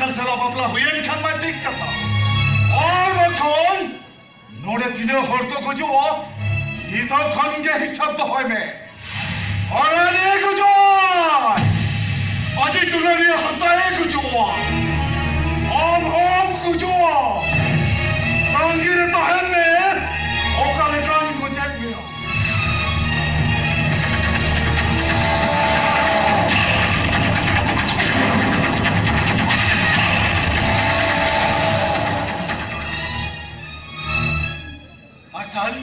martial से बापला हुए खान में ठीक करता और वो कौन नोड़े तीनों हर को कुछ हुआ ये तो खान के हिसाब तो है में और अने कुछ हुआ अजी दुल्हनिया हत्या है कुछ हुआ हम कुछ हुआ कांगिरे तो है में ओकाले कान को चेक मिला मार्शल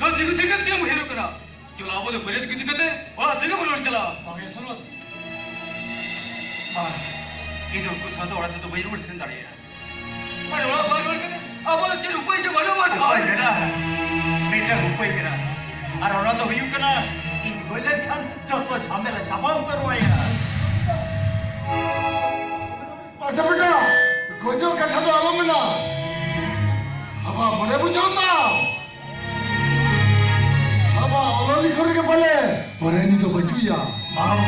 ना दिगु दिगु तिम हेरो करा चला बोले बरे दिगु दिगु दे वाला दिगु बोले चला बागे सलवत ಇದು ಕುಸಾದ ಒಳಗೆ तो ಬೈರು ಬಿಡ್ಸನ್ ತಡೆಯ ಅರೆ ಒಳ ಬಾರ್ ಒಳಗೆ ಅಬಲ ಚೆ ರೂಪಾಯಿ ಜೆ ಬಡ ಬಾರ್ ಹಾಯ್ ಬೇಟಾ ರೂಪಾಯಿ मेरा अरे ಒಳ तो हुयु कना इ बोले खान तो झमेला जमाव करवाया पासा बेटा गोजो का खादो आलम ना अब बड़े बुझाता अब ओलली करे के पहले परे नहीं तो बचुया बाबू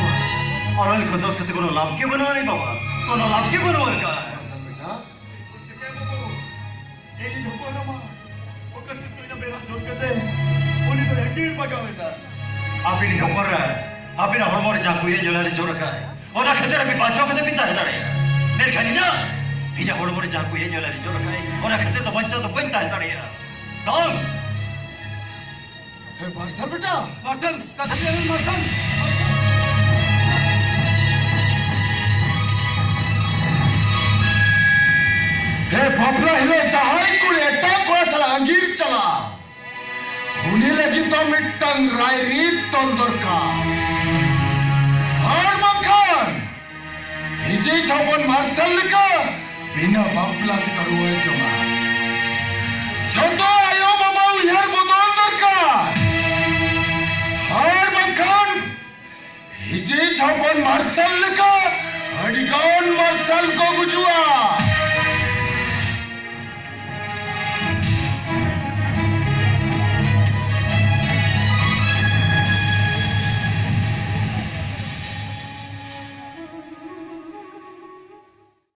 ओलली खदोस कते कोनो लाभ के बनवा नहीं बाबा कोनो लाभ के बनवा का पासा बेटा ए धोको ना मा ओकसे तुइना मेरा जोक कते ओनी तो यकीन बगावेना अभी नहीं होकर अभी ना हरमोर जाकू ये जलाले जोर का है ओना खतरा भी पांचों कते पिता है तड़े मेरे खानी ना हिजा हरमोर जाकू ये जलाले जोर का है ओना खते तो बच्चा तो पिता है तड़े कौन हे मार्शल बेटा मार्शल कथे मार्शल हे बापरा हिले चाहे कुड़े टाक वाला अंगीर चला होने लगी तो मिट्टंग रायरी तंदर का और मक्खन हिजे छापन मार्शल का बिना बापला करुआ जमा जतो आयो बाबा यार बदल दरकार और मक्खन हिजे छापन मार्शल का हडिगान मार्शल को गुजुआ